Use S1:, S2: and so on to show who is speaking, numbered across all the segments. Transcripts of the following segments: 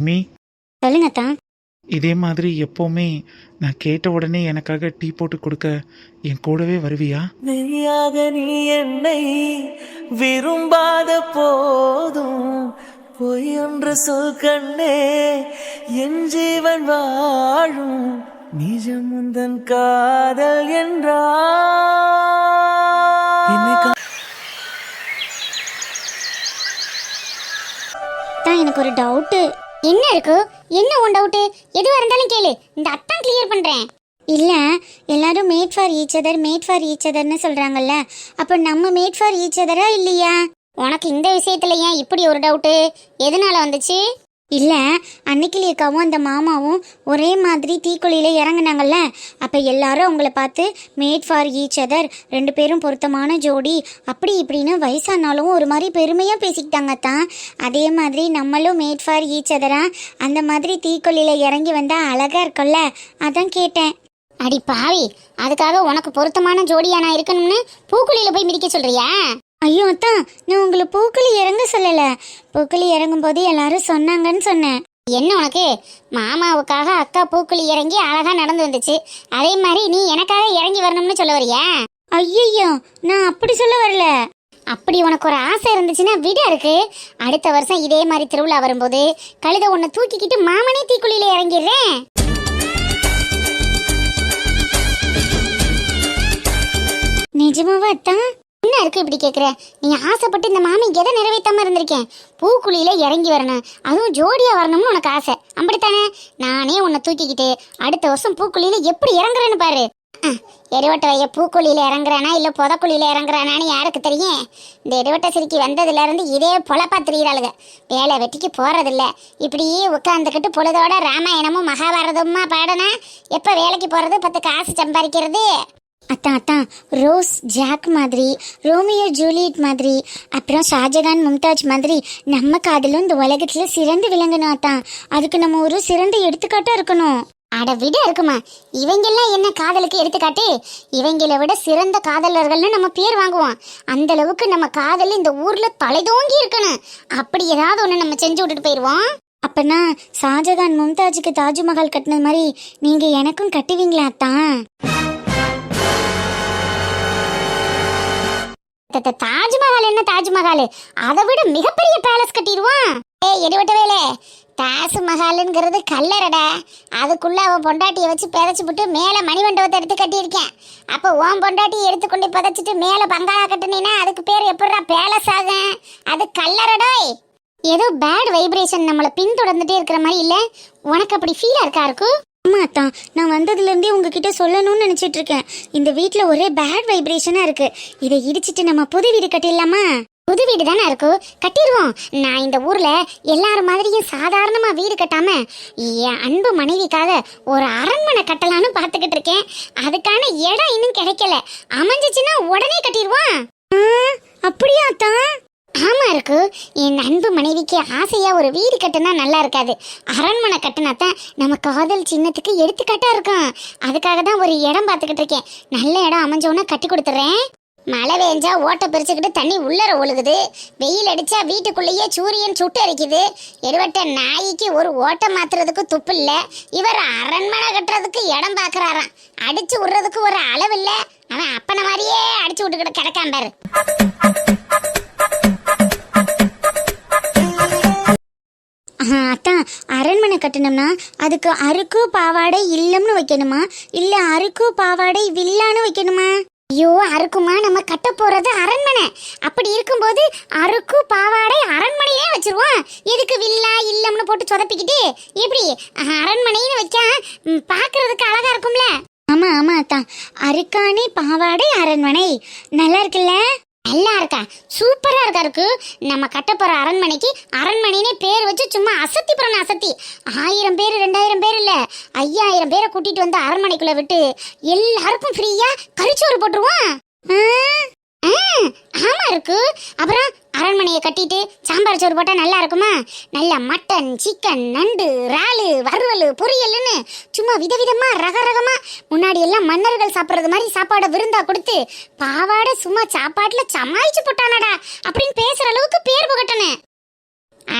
S1: Me
S2: சொல்லுங்க தான்.
S1: இதே மாதிரி எப்போவுமே நான் கேட்ட உடனே எனக்காக டீ போட்டு கொடுக்க என் கூடவே வருவியா?
S3: மெய்யாக நீ என்னை விரும்பாத போதும் பொய் என்று சொல் கண்ணே, என் ஜீவன் வாழும் நிஜம் முந்தன் காதல் என்றா
S2: எனக்கு ஒரு டவுட்டு. என்ன இருக்கு? என்ன உன் டவுட்டு? எதுவா இருந்தாலும் கேளு, இந்த அத்தான் கிளியர் பண்றேன். இல்ல, எல்லாரும் மேட் ஃபார் ஈச் அதர்னு சொல்றாங்கல்ல, அப்ப நம்ம மேட் ஃபார் ஈச் அதரா இல்லையா? உனக்கு இந்த விஷயத்துல ஏன் இப்படி ஒரு டவுட்டு? எதனால வந்துச்சு? இல்ல, அன்னைக்கிலேக்காவும் அந்த மாமாவும் ஒரே மாதிரி தீக்குழியில இறங்குனாங்கல்ல, அப்ப எல்லாரும் அவங்கள பார்த்து மேட் ஃபார் ஈச் அதர், 2 பேரும் பொருத்தமான ஜோடி அப்படி இப்படின்னு வயசானாலும் ஒரு மாதிரி பெருமையா பேசிக்கிட்டாங்க தான். அதே மாதிரி நம்மளும் மேட் ஃபார் ஈச் அதரா அந்த மாதிரி தீக்குழியில இறங்கி வந்தா அழகா இருக்கும்ல, அதான் கேட்டேன். அடி பாவி, அதுக்காக உனக்கு பொருத்தமான ஜோடியா நான் இருக்கணும்னு பூக்குழியில போய் மிதிக்க சொல்றியா? ஐயோ அத்தான், நான் உங்களை பூக்குழி இறங்க சொல்லல, பூக்குழி இறங்கும் போது எல்லாரும் சொன்னாங்கன்னு சொன்னேன். என்ன உனக்கு? மாமாவுக்காக அக்கா பூக்குழி இறங்கி அழகா நடந்து வந்துச்சு, அதே மாதிரி நீ எனக்காக இறங்கி வரணும்னு சொல்ல வரியா? ஐயோ, நான் அப்படி சொல்ல வரல. அப்படி உனக்கு ஒரு ஆசை இருந்துச்சுன்னா விட இருக்கு. அடுத்த வருஷம் இதே மாதிரி திருவிழா வரும்போது கழுத உன்னை தூக்கிக்கிட்டு மாமனே தீக்குழியில இறங்கிடுறேன். நிஜமாவா அத்தான்? என்ன இருக்கு இப்படி கேக்குற? நீ ஆசைப்பட்டு இந்த மாமி எதை நிறைவேற்றாம இருந்திருக்கேன்? பூக்குழியில இறங்கி வரணும், அதுவும் ஜோடியா வரணும்னு உனக்கு ஆசை, அப்படித்தானே? நானே உன்னை தூக்கிக்கிட்டு அடுத்த வருஷம் பூக்குழியில எப்படி இறங்குறேன்னு பாரு. எருவட்ட வைய பூக்குழியில இறங்குறானா இல்ல புதக்குழியில இறங்குறானான்னு யாருக்கு தெரியும்? இந்த எருவட்ட சிரிக்கி வந்ததுல இருந்து இதே பொழப்பா திரியிறாளுங்க, வேலை வெட்டிக்கு போறதில்ல. இப்படியே உட்காந்துக்கிட்டு பொழுதோட ராமாயணமும் மகாபாரதமுமா பாடனா எப்ப வேலைக்கு போறது, 10 காசு சம்பாதிக்கிறது? அத்தான், ரோஸ் ஜாக் மாதிரி, ரோமியோ ஜூலியட் மாதிரி, அப்புறம் ஷாஜகான் மும்தாஜ் மாதிரி நம்ம காதலும் இந்த உலகத்துல சிறந்து விளங்கணும் அத்தான். அதுக்கு நம்ம ஒரு சிறந்த எடுத்துக்காட்டா இருக்கணும். அட விட இருக்குமா, இவங்கெல்லாம் என்ன காதலுக்கு எடுத்துக்காட்டு? இவங்களை விட சிறந்த காதலர்கள்னு நம்ம பேர் வாங்குவோம். அந்த அளவுக்கு நம்ம காதல் இந்த ஊர்ல தலைதோங்கி இருக்கணும். அப்படி ஏதாவது ஒண்ணு நம்ம செஞ்சு விட்டுட்டு போயிடுவோம். அப்பனா ஷாஜகான் மும்தாஜுக்கு தாஜ்மஹால் கட்டினது மாதிரி நீங்க எனக்கும் கட்டுவீங்களா அத்தான்? தாஜ்மஹால் என்ன தாஜ்மஹால், அதை விட மிகப்பெரிய பேலஸ் கட்டிடுவான். எடுவட்ட வேலை, தாஜ்மஹால்ங்கிறது கல்லறடா, அதுக்குள்ள அவன் பொண்டாட்டியை வச்சு பிதைச்சு விட்டு மேல மணிமண்டபத்தை எடுத்து கட்டியிருக்கேன். அப்ப உன் பொண்டாட்டியை எடுத்துக்கொண்டு பிதைச்சிட்டு மேல பங்களா கட்டினீன்னா அதுக்கு பேர் எப்படா பேலஸ் ஆகும்? அது கல்லறடோய். ஏதோ பேட் வைப்ரேஷன் நம்மளை பின்தொடர்ந்துட்டே இருக்கிற மாதிரி இல்ல? உனக்கு அப்படி ஃபீலா இருக்கா? இருக்கு. ஆமா அத்தான், நான் வந்ததுலேருந்தே உங்ககிட்ட சொல்லணும்னு நினச்சிட்டு இருக்கேன். இந்த வீட்டில் ஒரே பேட் வைப்ரேஷனாக இருக்கு. இதை இடிச்சிட்டு நம்ம புது வீடு கட்டிடலாமா? புது வீடு தானே இருக்கு, கட்டிடுவோம். நான் இந்த ஊர்ல எல்லாரும் மாதிரியும் சாதாரணமா வீடு கட்டாம என் அன்பு மனைவிக்காக ஒரு அரண்மனை கட்டலான்னு பார்த்துக்கிட்டு இருக்கேன். அதுக்கான இடம் இன்னும் கிடைக்கல, அமைஞ்சிச்சுன்னா உடனே கட்டிடுவோம். அப்படியா அத்தான்? ஆமா இருக்கு, என் அன்பு மனைவிக்கு ஆசையா ஒரு வீடு கட்டினா நல்லா இருக்காது, அரண்மனை கட்டினா தான் நம்ம காதல் சின்னத்துக்கு எடுத்துக்காட்டா இருக்கும். அதுக்காக தான் ஒரு இடம் பார்த்துக்கிட்டு இருக்கேன். நல்ல இடம் அமைஞ்சோன்னா கட்டி கொடுத்துட்றேன். மழை பெஞ்சா ஓட்டை பிரிச்சுக்கிட்டு தண்ணி உள்ளர ஒழுகுது, வெயில் அடிச்சா வீட்டுக்குள்ளேயே சூரியன் சுட்டு அரிக்குது. எடுவட்ட நாய்க்கு ஒரு ஓட்டை மாத்துறதுக்கு துப்பு இல்லை, இவர் அரண்மனை கட்டுறதுக்கு இடம் பார்க்கறாராம். அடிச்சு விடுறதுக்கு ஒரு அளவு இல்லை, அவன் அப்பனை மாதிரியே அடிச்சு விட்டுக்கிட்டு கிடக்கான் பாரு. அத்தான், அரண்மனை கட்டணும்னா அதுக்கு அருக்கு பாவாடை இல்லம்னு வைக்கணுமா இல்ல அருக்கு பாவாடை வில்லான்னு வைக்கணுமா? ஐயோ, அருக்குமா, நம்ம கட்ட போறது அரண்மனை. அப்படி இருக்கும்போது அருக்கு பாவாடை அரண்மனையே வச்சிருவோம். எதுக்கு வில்லா இல்லம்னு போட்டு சொதப்பிக்கிட்டு? எப்படி அரண்மனைன்னு வச்சா பாக்குறதுக்கு அழகா இருக்கும்ல? ஆமா அத்தான், அருக்காணி பாவாடை அரண்மனை நல்லா இருக்குல்ல? நல்லா இருக்கா, சூப்பரா இருக்கா. இருக்கு நம்ம கட்ட போற அரண்மனைக்கு அரண்மனைனே பேர் வச்சு சும்மா அசத்தி போறோம். அசத்தி 1000 பேர் 2000 பேர் இல்ல 5000 பேரை கூட்டிட்டு வந்து அரண்மனைக்குள்ள விட்டு எல்லாருக்கும் ஃப்ரீயா கறிச்சோறு போட்டுருவோம். ஆமா இருக்கு. அப்புறம் அரண்மனையை கட்டிட்டு சாம்பார் சோறு போட்டா நல்லா இருக்குமா? நல்ல மட்டன், சிக்கன், நண்டு, இறாலு, வறுவல், பொரியல்னு சும்மா விதவிதமா ரகரகமா முன்னாடி எல்லாம் மன்னர்கள் சாப்பிட்றது மாதிரி சாப்பாடை விருந்தா கொடுத்து பாவாடை சும்மா சாப்பாட்டுல சமாளிச்சு போட்டானடா அப்படின்னு பேசுற அளவுக்கு பேர் புகட்டனே.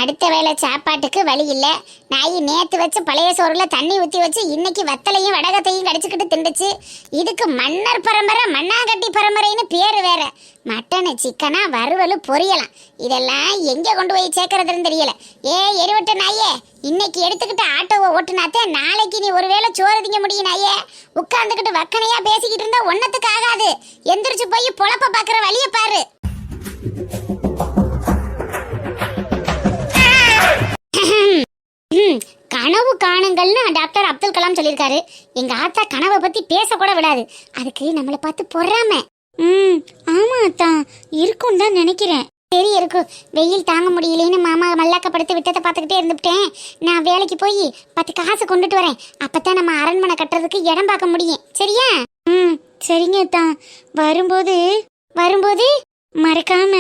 S2: அடுத்த வேளை சாப்பாட்டுக்கு வழி இல்லை. நாய் நேற்று வச்சு பழைய சோறுல தண்ணி ஊற்றி வச்சு இன்னைக்கு வத்தலையும் வடகத்தையும் கடிச்சுக்கிட்டு திண்டுச்சு. இதுக்கு மன்னர் பரம்பரை மண்ணாங்கட்டி பரம்பரைன்னு பேர் வேற. மட்டனு சிக்கனா வறுவலு பொரியலாம். இதெல்லாம் எங்கே கொண்டு போய் சேர்க்கறதுன்னு தெரியல. எரிவட்ட நாயே, இன்னைக்கு எடுத்துக்கிட்டு ஆட்டோவை ஓட்டுனாத்தே நாளைக்கு நீ ஒருவேளை சோறு திங்க முடியும். நாயே, உட்கார்ந்துக்கிட்டு வக்கனையா பேசிக்கிட்டு இருந்தா ஒன்னத்துக்கு ஆகாது. எந்திரிச்சு போய் பொழப்ப பாக்குற வழிய பாரு. கனவு காணுங்கள்னு டாக்டர் அப்துல் கலாம் சொல்லியிருக்காரு. எங்க ஆத்தா கனவை பத்தி பேசக்கூட விடாது. அதுக்கு நம்மளை பார்த்து பொறாம. ஆமா அத்தா, இருக்கும் தான் நினைக்கிறேன். சரி இருக்கும். வெயில் தாங்க முடியலன்னு மாமா மல்லாக்கப்படுத்தி விட்டதை பார்த்துக்கிட்டே இருந்துட்டேன். நான் வேலைக்கு போய் 10 காசு கொண்டுட்டு வரேன். அப்பதான் நம்ம அரண்மனை கட்டுறதுக்கு இடம் பார்க்க முடியும். சரியா? சரிங்க அத்தா. வரும்போது மறக்காம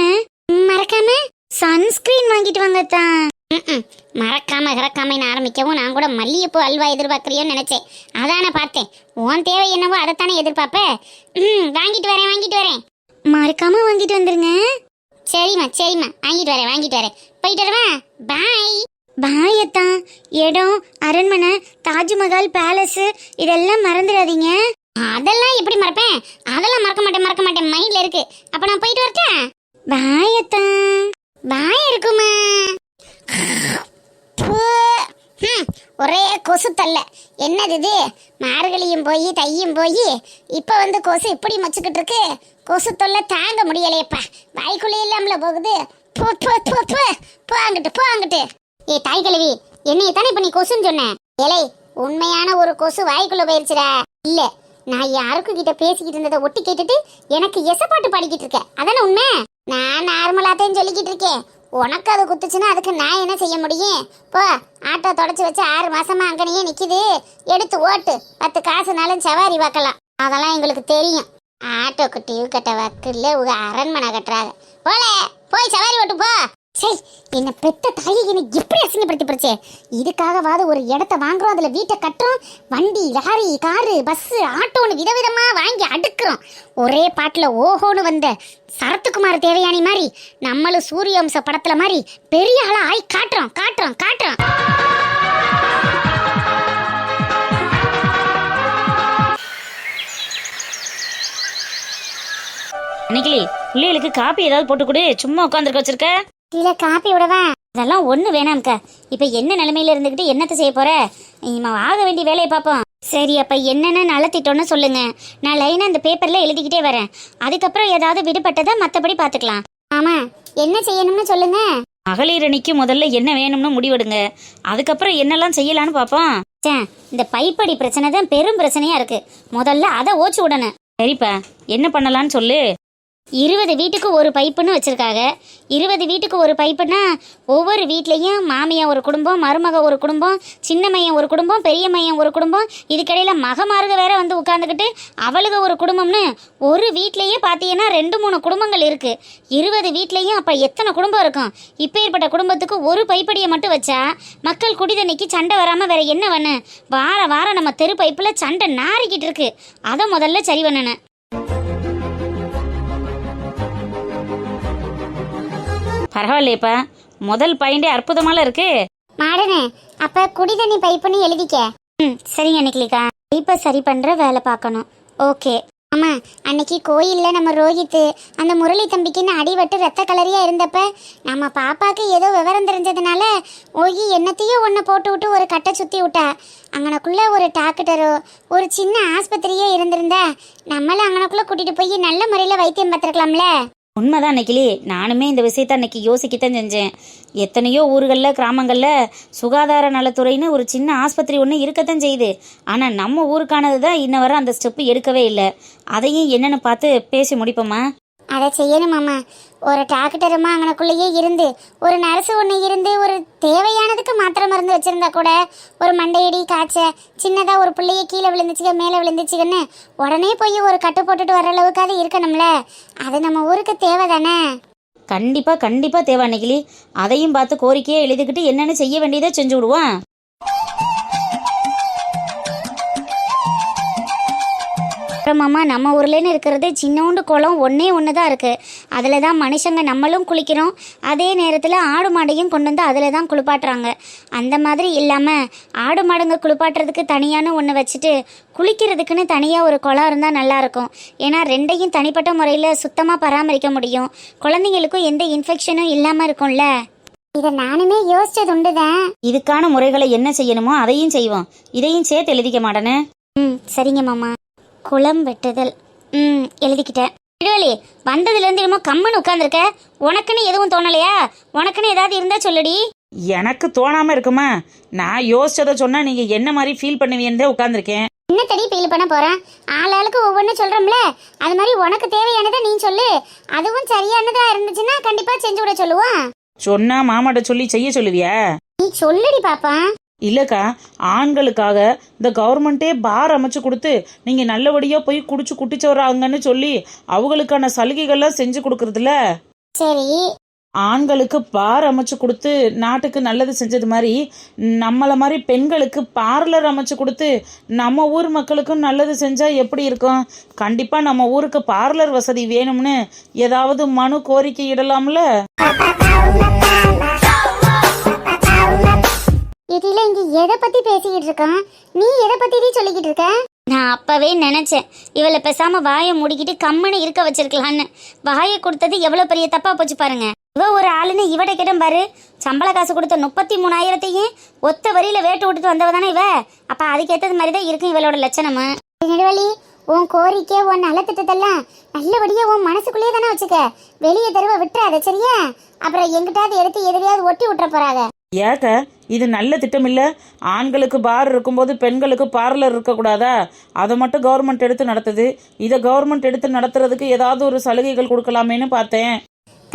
S2: சன்ஸ்கிரீன் வாங்கிட்டு வாங்க அத்தா. மறக்காம ஆரம்பிக்கவும் நான் கூட மல்லிகைப்பூ அல்வா எதிர்பார்க்கறியோன்னு நினைச்சேன். அதானே பார்த்தேன். உன் தேவை என்னவோ அதைத்தானே எதிர்பார்ப்ப. வாங்கிட்டு வரேன். மறக்காம வாங்கிட்டு வந்துருங்க. சரிம்மா வாங்கிட்டு வரேன். போயிட்டு வரேன். பாய் அத்தா. இடம், அரண்மனை, தாஜ்மஹால், பேலஸ் இதெல்லாம் மறந்துடாதீங்க. அதெல்லாம் எப்படி மறப்பேன்? அதெல்லாம் மறக்க மாட்டேன். மைண்ட்ல இருக்கு. அப்ப நான் போயிட்டு வரட்டேன். பாய் அத்தா. பாய் இருக்குமா? ஒரே கொசு தல்ல. என்னது இது? மார்கழியும் போய் தையும் போய் இப்ப வந்து கொசு இப்படி மச்சுக்கிட்டு இருக்கு. கொசு தொல்லை தாங்க முடியலையப்பா. வாய்க்குள்ளே இல்லாமல போகுது. போ அங்கிட்டு. தாய் கழுவி, என்னைய தானே இப்ப நீ கொசுன்னு சொன்ன. ஏலே, உண்மையான ஒரு கொசு வாய்க்குள்ள போயிருச்சுடா. இல்ல, நான் யாருக்கு கிட்ட பேசிக்கிட்டு இருந்ததை ஒட்டி கேட்டுட்டு எனக்கு எசப்பாட்டு பாடிக்கிட்டு இருக்கேன். அதானே உண்மை. நான் நார்மலாத்தையும் சொல்லிக்கிட்டு இருக்கேன். உனக்கு அது குத்துச்சுன்னா அதுக்கு நான் என்ன செய்ய முடியும்? போ, ஆட்டோ தொடச்சி வச்சு 6 மாசமா அங்கனையே நிக்குது. எடுத்து ஓட்டு. 10 காசுனாலும் சவாரி வாக்கலாம். அதெல்லாம் எங்களுக்கு தெரியும். ஆட்டோக்கு டியூ கட்ட வக்கில்ல உங்க அரண்மனை கட்டுறாங்க. போய் சவாரி ஓட்டு போ. சரி, என்ன பெத்த தாயை என்ன எப்படி அசிங்கப்படுத்தி போச்சே. இதுக்காகவாது ஒரு இடத்த வாங்குறோம், அதுல வீட்டை கட்டுறோம், வண்டி, லாரி, காரு, பஸ், ஆட்டோன்னு விதவிதமா வாங்கி அடுக்குறோம். ஒரே பாட்டுல ஓஹோன்னு வந்த சரத்குமார் தேவயானி மாதிரி நம்மளும் சூரியவம்ச படத்துல மாதிரி பெரிய ஆளா ஆய் காட்டுறோம்.
S4: அன்னைக்கு பிள்ளைகளுக்கு காப்பி ஏதாவது போட்டு கொடு. சும்மா உட்காந்துருக்க வச்சிருக்க.
S2: இல்ல, காப்பி விடவா?
S4: அதெல்லாம் ஒண்ணு வேணாம்க்கா. இப்ப என்ன நிலைமையில இருந்துகிட்டு என்னத்த செய்ய போற? நம்ம ஆக வேண்டிய வேலையை பார்ப்போம்.
S2: சரி, அப்ப என்னென்ன நலத்திட்டோன்னு சொல்லுங்க. நான் லைனா இந்த பேப்பர்ல எழுதிக்கிட்டே வரேன். அதுக்கப்புறம் ஏதாவது விடுபட்டதை மத்தபடி பாத்துக்கலாம். ஆமா, என்ன செய்யணும்னு சொல்லுங்க.
S4: மகளிர் அணிக்கு முதல்ல என்ன வேணும்னு முடிவெடுங்க. அதுக்கப்புறம் என்னெல்லாம் செய்யலான்னு பாப்போம்.
S2: இந்த பைப்படி பிரச்சனை தான் பெரும் பிரச்சனையா இருக்கு. முதல்ல அதை ஓச்சு விடணும்.
S4: சரிப்பா, என்ன பண்ணலான்னு சொல்லு.
S2: 20 வீட்டுக்கு ஒரு பைப்புன்னு வச்சிருக்காங்க. 20 வீட்டுக்கு ஒரு பைப்புன்னா ஒவ்வொரு வீட்லேயும் மாமியா ஒரு குடும்பம், மருமக ஒரு குடும்பம், சின்ன மையன் ஒரு குடும்பம், பெரிய மையன் ஒரு குடும்பம், இதுக்கடையில் மகமாருக வேற வந்து உட்காந்துக்கிட்டு அவளுக ஒரு குடும்பம்னு ஒரு வீட்லேயே பார்த்தீங்கன்னா 2-3 குடும்பங்கள் இருக்குது. 20 வீட்லேயும் அப்போ எத்தனை குடும்பம் இருக்கும்? இப்போ ஏற்பட்ட குடும்பத்துக்கு ஒரு பைப்படியை மட்டும் வச்சா மக்கள் குடிதண்ணிக்கு சண்டை வராமல் வேற என்ன பண்ணு? வாரம் நம்ம தெரு பைப்பில் சண்டை நாரிக்கிட்டு இருக்கு. அதை முதல்ல சரி பண்ணணும்.
S4: பரவாயில்லையப்பா, முதல் பாயிண்டே அற்புதமால இருக்கு.
S2: மாடனே, அப்ப குடிதண்ணி பைப்புன்னு எழுதிக்க. சரிங்க நிக்கலிக்கா. பைப்பை சரி பண்ற வேலை பார்க்கணும். ஓகே. ஆமா, அன்னைக்கு கோயில்ல நம்ம ரோஹித் அந்த முரளி தம்பிக்குன்னு அடிபட்டு ரத்த கலரியா இருந்தப்ப நம்ம பாப்பாக்கு ஏதோ விவரம் தெரிஞ்சதுனால ஓகி என்னத்தையோ ஒன்ன போட்டு விட்டு ஒரு கட்டை சுத்தி விட்டா. அங்கனக்குள்ள ஒரு டாக்டரோ ஒரு சின்ன ஆஸ்பத்திரியே இருந்திருந்தா நம்மள அங்கனக்குள்ள கூட்டிட்டு போய் நல்ல முறையில வைத்தியம் பார்த்துருக்கலாம்ல.
S4: உண்மைதான் நிக்கிலி. நானுமே இந்த விஷயத்த அன்னைக்கு யோசிக்கத்தான் செஞ்சேன். எத்தனையோ ஊர்களில் கிராமங்களில் சுகாதார நலத்துறைன்னு ஒரு சின்ன ஆஸ்பத்திரி ஒன்று இருக்கத்தான் செய்யுது. ஆனால் நம்ம ஊருக்கானது தான் இன்ன வரை அந்த ஸ்டெப்பு எடுக்கவே இல்லை. அதையும் என்னென்னு பார்த்து பேசி முடிப்போம்மா.
S2: அதை செய்யணுமாம்மா. ஒரு டாக்டருமா அங்கனக்குள்ளேயே இருந்து ஒரு நர்ஸு ஒன்று இருந்து ஒரு தேவையானதுக்கு மாத்திரை மருந்து வச்சுருந்தா கூட ஒரு மண்டையடி காய்ச்ச சின்னதாக ஒரு பிள்ளைய கீழே விழுந்துச்சுக்க மேலே விழுந்துச்சுக்கன்னு உடனே போய் ஒரு கட்டு போட்டுட்டு வர அளவுக்கு அது இருக்கணும்ல. அது நம்ம ஊருக்கு தேவை தானே.
S4: கண்டிப்பாக தேவை அன்னைக்கிளி. அதையும் பார்த்து கோரிக்கையை எழுதிக்கிட்டு என்னென்னு செய்ய வேண்டியதை செஞ்சு விடுவோம்.
S2: அப்புறமாம்மா நம்ம ஊர்லேன்னு இருக்கிறது சின்னோண்டு குளம் ஒன்றே ஒன்று தான் இருக்குது. அதில் தான் மனுஷங்க நம்மளும் குளிக்கிறோம். அதே நேரத்தில் ஆடு மாடையும் கொண்டு வந்து அதில் தான் குளிப்பாட்டுறாங்க. அந்த மாதிரி இல்லாமல் ஆடு மாடுங்க குளிப்பாட்டுறதுக்கு தனியான ஒன்று வச்சுட்டு குளிக்கிறதுக்குன்னு தனியாக ஒரு குளம் இருந்தால் நல்லாயிருக்கும். ஏன்னா ரெண்டையும் தனிப்பட்ட முறையில் சுத்தமாக பராமரிக்க முடியும். குழந்தைங்களுக்கும் எந்த இன்ஃபெக்ஷனும் இல்லாமல் இருக்கும்ல. இதை நானுமே யோசிச்சது உண்டுதான்.
S4: இதுக்கான முறைகளை என்ன செய்யணுமோ அதையும் செய்வோம். இதையும் சேர்த்து எழுதிக்க மாட்டேனே.
S2: சரிங்க மாமா. குளம் வெட்டுதல் எழுதிக்கிட்டேன். விடுவலி, வந்ததுலேருந்து என்னமோ கம்மன்னு உட்காந்துருக்க. உனக்குன்னு எதுவும் தோணலையா? உனக்குன்னு ஏதாவது இருந்தா சொல்லுடி.
S4: எனக்கு தோணாம இருக்குமா? நான் யோசிச்சதை சொன்னா நீங்க என்ன மாதிரி ஃபீல் பண்ணுவீன்னு உட்காந்துருக்கேன்.
S2: என்ன தெரிய ஃபீல் பண்ண போறேன்? ஆளாளுக்கு ஒவ்வொன்று சொல்றோம்ல, அது மாதிரி உனக்கு தேவையானதை நீ சொல்லு. அதுவும் சரியானதா இருந்துச்சுன்னா கண்டிப்பா செஞ்சு விட சொல்லுவோம்.
S4: சொன்னா மாமாட்ட சொல்லி செய்ய சொல்லுவியா?
S2: நீ சொல்லுடி பாப்பா.
S4: இல்லக்கா, ஆண்களுக்காக இந்த கவர்மெண்ட்டே பார் அமைச்சு கொடுத்து நீங்க நல்லபடியா போய் குடிச்சு குட்டிச்சவராங்கன்னு சொல்லி அவங்களுக்கான சலுகைகள்லாம் செஞ்சு கொடுக்கறதுல.
S2: சரி,
S4: ஆண்களுக்கு பார் அமைச்சு கொடுத்து நாட்டுக்கு நல்லது செஞ்சது மாதிரி நம்மள மாதிரி பெண்களுக்கு பார்லர் அமைச்சு கொடுத்து நம்ம ஊர் மக்களுக்கும் நல்லது செஞ்சா எப்படி இருக்கும்? கண்டிப்பா நம்ம ஊருக்கு பார்லர் வசதி வேணும்னு ஏதாவது மனு கோரிக்கை இடலாம்ல.
S2: இதுல இங்க எதை பத்தி பேசிக்கிட்டு இருக்கான்? நீ எதை பத்தி சொல்லிக்கிட்டு இருக்க? நான் அப்பவே நினைச்சேன் இவளை பேசாம வாயை மூடிக்கிட்டு கம்மனு இருக்க வச்சிருக்கலான்னு. வாயை கொடுத்தது எவ்வளவு பெரிய தப்பா போச்சு பாருங்க. இவ ஒரு ஆளுன்னு இவட கிடம் பாரு. சம்பள காசு கொடுத்த 33,000 ஒத்த வரியில வேட்டு விட்டுட்டு வந்தவ தானே இவ. அப்ப அதுக்கேற்றது மாதிரிதான் இருக்கும் இவளோட லட்சணமா. நெடுவழி, உன் கோரிக்கை உன் நலத்திட்டத்தெல்லாம் நல்லபடியா உன் மனசுக்குள்ளேயே தானே வச்சுக்க. வெளியே தருவ விட்டுறாத, சரியா? அப்புறம் எங்கிட்டாவது எடுத்து எதிரையாவது ஒட்டி விட்டுற போறாங்க.
S4: ஏக்க, இது நல்ல திட்டம் இல்ல? ஆண்களுக்கு பார் இருக்கும்போது பெண்களுக்கு பார்லர் இருக்கக்கூடாதா? அதை மட்டும் கவர்மெண்ட் எடுத்து நடத்துது. இதை கவர்மெண்ட் எடுத்து நடத்துறதுக்கு ஏதாவது ஒரு சலுகைகள் கொடுக்கலாமேன்னு பார்த்தேன்.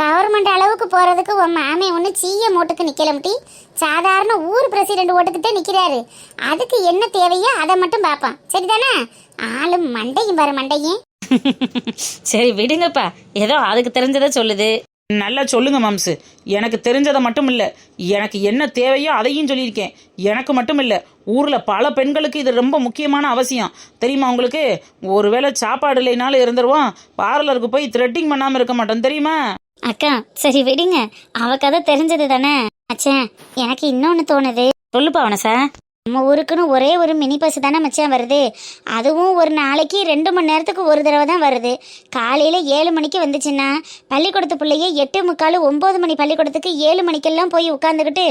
S2: கவர்மெண்ட் அளவுக்கு போறதுக்கு உன் மாமே ஒன்று சீய மோட்டுக்கு நிக்கல முட்டி. சாதாரண ஊர் பிரசிடென்ட் ஓட்டுக்கிட்டே நிக்கிறாரு. அதுக்கு என்ன தேவையோ அதை மட்டும் பார்ப்பான், சரிதானே? ஆளும் மண்டையும் பாரு மண்டையும்.
S4: சரி விடுங்கப்பா, ஏதோ அதுக்கு தெரிஞ்சதை சொல்லுது. நல்லா சொல்லுங்க மாம்சு. எனக்கு தெரிஞ்சதை மட்டும் இல்லை, எனக்கு என்ன தேவையோ அதையும் சொல்லியிருக்கேன். எனக்கு மட்டும் இல்லை, ஊரில் பல பெண்களுக்கு இது ரொம்ப முக்கியமான அவசியம். தெரியுமா உங்களுக்கு? ஒருவேளை சாப்பாடு இல்லைனாலும் இருந்துருவோம், பார்லருக்கு போய் த்ரெட்டிங் பண்ணாமல் இருக்க மாட்டோம், தெரியுமா?
S2: அக்கா சரி விடுங்க, அவ கதை தெரிஞ்சது தானே. அச்சா, எனக்கு இன்னொன்னு தோணுது.
S4: சொல்லுப்பா வனசா.
S2: நம்ம ஊருக்குன்னு ஒரே ஒரு மினி பஸ் தானே மச்சான் வருது. அதுவும் ஒரு நாளைக்கு 2 மணி நேரத்துக்கு ஒரு தடவை தான் வருது. காலையில் 7 மணிக்கு வந்துச்சுன்னா பள்ளிக்கூடத்து பிள்ளைய 8:45 9 மணி பள்ளிக்கூடத்துக்கு 7 மணிக்கெல்லாம் போய் உட்காந்துக்கிட்டு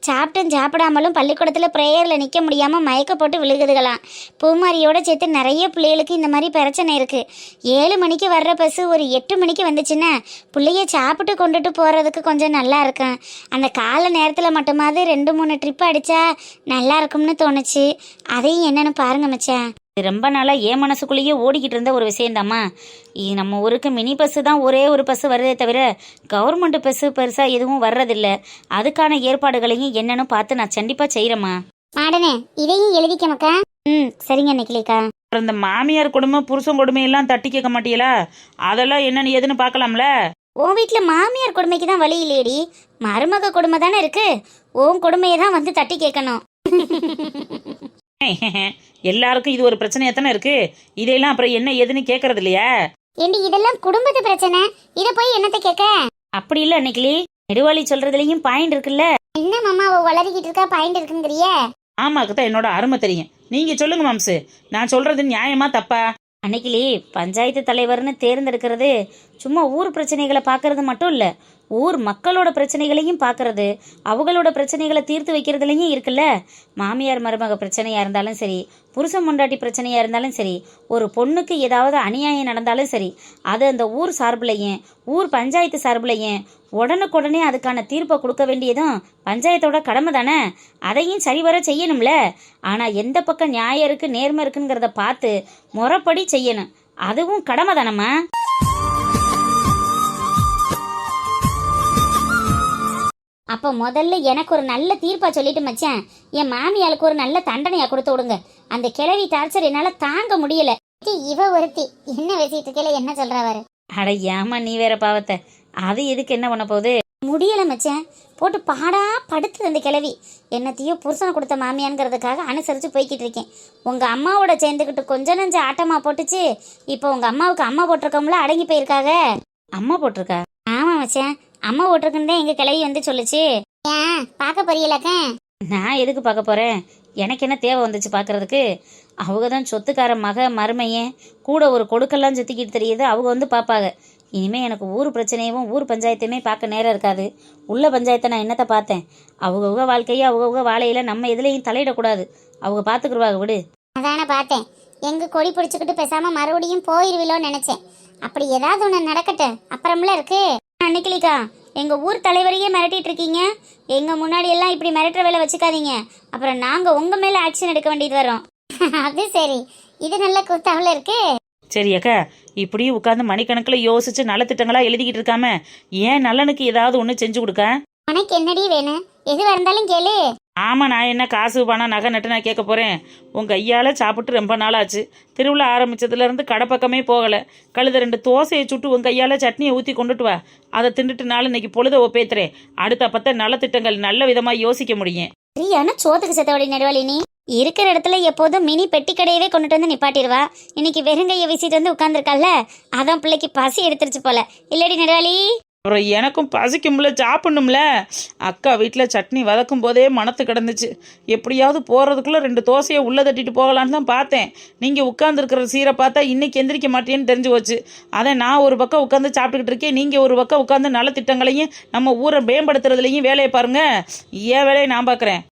S2: சாப்பிட்டும் சாப்பிடாமலும் பள்ளிக்கூடத்தில் ப்ரேயரில் நிற்க முடியாமல் மயக்க போட்டு விழுகுதுகளாம். பூமாரியோட சேர்த்து நிறைய பிள்ளைகளுக்கு இந்த மாதிரி பிரச்சனை இருக்குது. 7 மணிக்கு வர்ற பஸ்ஸு ஒரு 8 மணிக்கு வந்துச்சுன்னா பிள்ளைய சாப்பிட்டு கொண்டுட்டு போகிறதுக்கு கொஞ்சம் நல்லா இருக்கும். அந்த கால நேரத்தில் மட்டுமாவது 2-3 ட்ரிப் அடித்தா நல்லா இருக்கும் தோணுச்சு. அதையும் என்னன்னு பாருங்க மச்சான்.
S4: ரொம்ப நாளா என் மனசுக்குள்ளேயே ஓடிக்கிட்டு இருந்த ஒரு விஷயம்தாம்மா. நம்ம ஊருக்கு மினி பஸ்ஸு தான் ஒரே ஒரு பஸ்ஸு வருதே தவிர கவர்மெண்ட் பஸ்ஸு பெருசாக எதுவும் வர்றதில்ல. அதுக்கான ஏற்பாடுகளையும் என்னன்னு பார்த்து நான் கண்டிப்பாக செய்கிறேம்மா.
S2: மாடனே, இதையும் எழுதிக்க மக்கா. சரிங்க நிக்கிலேக்கா.
S4: இந்த மாமியார் கொடுமை புருஷன் கொடுமையெல்லாம் தட்டி கேட்க மாட்டீங்களா? அதெல்லாம் என்னன்னு ஏதுன்னு பார்க்கலாம்ல.
S2: உன் வீட்டில் மாமியார் கொடுமைக்கு தான் வழி இல்லையடி, மருமக கொடுமை தானே இருக்கு. உன் கொடுமையை தான் வந்து தட்டி கேட்கணும்.
S4: எல்லாருக்கும் இது ஒரு பிரச்சனையா தானே இருக்கு. இதையெல்லாம் அப்புறம் என்ன ஏதுன்னு கேட்கறது இல்லையா?
S2: ஏண்டி, இதெல்லாம் குடும்பத்து பிரச்சனை, இதை போய் என்னத்தை கேட்க?
S4: அப்படி இல்லை அன்னைக்கு நெடுவாளி சொல்றதுலயும் பாயிண்ட் இருக்குல்ல.
S2: என்ன மாமா அவ வளரிக்கிட்டு இருக்கா, பாயிண்ட் இருக்குங்கிறியே?
S4: ஆமாக்கு தான் என்னோட அருமை தெரியும். நீங்க சொல்லுங்க மாம்சு, நான் சொல்றது நியாயமா தப்பா? அன்னைக்கிளி பஞ்சாயத்து தலைவர்னு தேர்ந்தெடுக்கிறது சும்மா ஊர் பிரச்சனைகளை பார்க்கறது மட்டும் இல்லை, ஊர் மக்களோட பிரச்சனைகளையும் பார்க்கறது, அவங்களோட பிரச்சனைகளை தீர்த்து வைக்கிறதுலையும் இருக்குல்ல. மாமியார் மருமக பிரச்சனையாக இருந்தாலும் சரி, புருஷன் பொண்டாட்டி பிரச்சனையாக இருந்தாலும் சரி, ஒரு பொண்ணுக்கு ஏதாவது அநியாயம் நடந்தாலும் சரி, அது அந்த ஊர் சார்பிலையும் ஊர் பஞ்சாயத்து சார்பிலையும் உடனுக்குடனே அதுக்கான தீர்ப்பை கொடுக்க வேண்டியதும் பஞ்சாயத்தோட கடமை தானே. அதையும் சரிவர செய்யணும்ல. ஆனால் எந்த பக்கம் நியாயம் இருக்கு நேர்மை இருக்குங்கிறத பார்த்து முறைப்படி செய்யணும். அதுவும் கடமை தானம்மா.
S2: அப்போ முதல்ல எனக்கு ஒரு நல்ல தீர்ப்பா சொல்லிட்டு மச்சான், என் மாமியாளுக்கு ஒரு நல்ல தண்டனையா கொடுத்து விடுங்க. அந்த கிழவி டார்ச்சர் என்னால தாங்க முடியல. இவ ஒருத்தி என்ன பேசிட்டு இருக்கல, என்ன சொல்றவாரு?
S4: அட ஏமா நீ வேற பாவத்தை, அது எதுக்கு என்ன பண்ண போகுது?
S2: முடியல மச்சான், போட்டு பாடா படுத்துது அந்த கிழவி. என்னத்தையும் புருஷனை கொடுத்த மாமியான்ங்கிறதுக்காக அனுசரித்து போய்கிட்டு இருக்கேன். உங்கள் அம்மாவோட சேர்ந்துக்கிட்டு கொஞ்சம் நஞ்ச ஆட்டமாக போட்டுச்சு. இப்போ உங்கள் அம்மாவுக்கு அம்மா போட்டிருக்கோம்ல, அடங்கி போயிருக்காங்க.
S4: அம்மா போட்டிருக்கா?
S2: ஆமாம் மச்சான், அம்மா போட்டிருக்குன்னு தான் எங்கள் கிழவி வந்து சொல்லுச்சு. ஏன் பார்க்க போறீங்களாக்க?
S4: நான் எதுக்கு பார்க்க போகிறேன்? எனக்கு என்ன தேவை வந்துச்சு பார்க்கறதுக்கு? அவங்க தான் சொத்துக்கார மருமையன் கூட ஒரு கொடுக்கெல்லாம் சுற்றிக்கிட்டு தெரியுது, அவங்க வந்து பார்ப்பாங்க. இனிமேல் எனக்கு ஊர் பிரச்சனையும் ஊர் பஞ்சாயத்தையுமே பார்க்க நேரம் இருக்காது. உள்ள பஞ்சாயத்தை நான் என்னத்தை பார்த்தேன்? அவங்கவுக வாழ்க்கையை அவங்கவுக வாழையில் நம்ம எதுலேயும் தலையிடக்கூடாது. அவங்க பார்த்துக்குருவாங்க, விடு.
S2: அதானே பார்த்தேன். எங்கள் கொடி பிடிச்சிக்கிட்டு பேசாமல் மறுபடியும் போயிருவிலோன்னு நினச்சேன். அப்படி ஏதாவது ஒன்று நடக்கட்டும், அப்புறம்ல இருக்கு. அன்னைக்கிலிக்கா, எங்கள் ஊர் தலைவரையே மிரட்டிட்டு இருக்கீங்க. எங்கள் முன்னாடி எல்லாம் இப்படி மிரட்டுற வேலை வச்சுக்காதீங்க. அப்புறம் நாங்கள் உங்கள் மேலே ஆக்ஷன் எடுக்க வேண்டியது வரும். அது சரி, இது நல்ல கூத்தாவில் இருக்கு.
S4: சரி அக்கா, இப்படி உட்காந்து மணிக்கணக்கில் யோசிச்சு நல்ல திட்டங்களா எழுதிக்கிட்டு இருக்காம ஏன் நல்லனுக்கு ஏதாவது ஒன்று செஞ்சு கொடுக்க?
S2: உனக்கு என்னடி வேணும்? எதுவாக இருந்தாலும் கேளு.
S4: ஆமாம், நான் என்ன காசு பணம் நகை நட்டு நான் கேட்க போகிறேன்? உங்கள் கையால் சாப்பிட்டு ரொம்ப நாள் ஆச்சு. திருவிழா ஆரம்பித்ததுலேருந்து கடை பக்கமே போகலை. கழுத 2 தோசையை சுட்டு உங்கள் கையால் சட்னியை ஊற்றி கொண்டுட்டு வா. அதை திண்டுட்டு நாள் இன்னைக்கு பொழுத ஒப்பேத்துறேன். அடுத்த அப்போ நல்ல திட்டங்கள் நல்ல விதமாக யோசிக்க முடியும்.
S2: சரியான சோத்துக்கு செத்தவடி நடுவாளினி. இருக்கிற இடத்துல எப்போதும் மினி பெட்டி கடையவே கொண்டுட்டு வந்து நிப்பாட்டிடுவா. இன்னைக்கு வெறுங்கையை வீசிட்டு வந்து உட்காந்துருக்கால, அதான் பிள்ளைக்கு பசி எடுத்துருச்சு போல. இல்லடி நடுவாளி?
S4: அப்புறம் எனக்கும் பசிக்கும்ல, சாப்பிடணும்ல. அக்கா வீட்டில் சட்னி வதக்கும் போதே மணத்து கிடந்துச்சு. எப்படியாவது போகிறதுக்குள்ளே 2 தோசையை உள்ளே தட்டிட்டு போகலான்னு தான் பார்த்தேன். நீங்கள் உட்காந்துருக்கிற சீரை பார்த்தா இன்னைக்கு எந்திரிக்க மாட்டேன்னு தெரிஞ்சு போச்சு. அதை நான் ஒரு பக்கம் உட்காந்து சாப்பிட்டுக்கிட்டு இருக்கேன், நீங்கள் ஒரு பக்கம் உட்காந்து நல்ல திட்டங்களையும் நம்ம ஊரை மேம்படுத்துறதுலையும் வேலையை பாருங்க. ஏன் வேலையை நான் பார்க்குறேன்.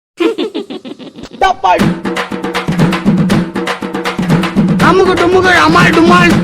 S5: அமுக டுமுக அமால் டுமால்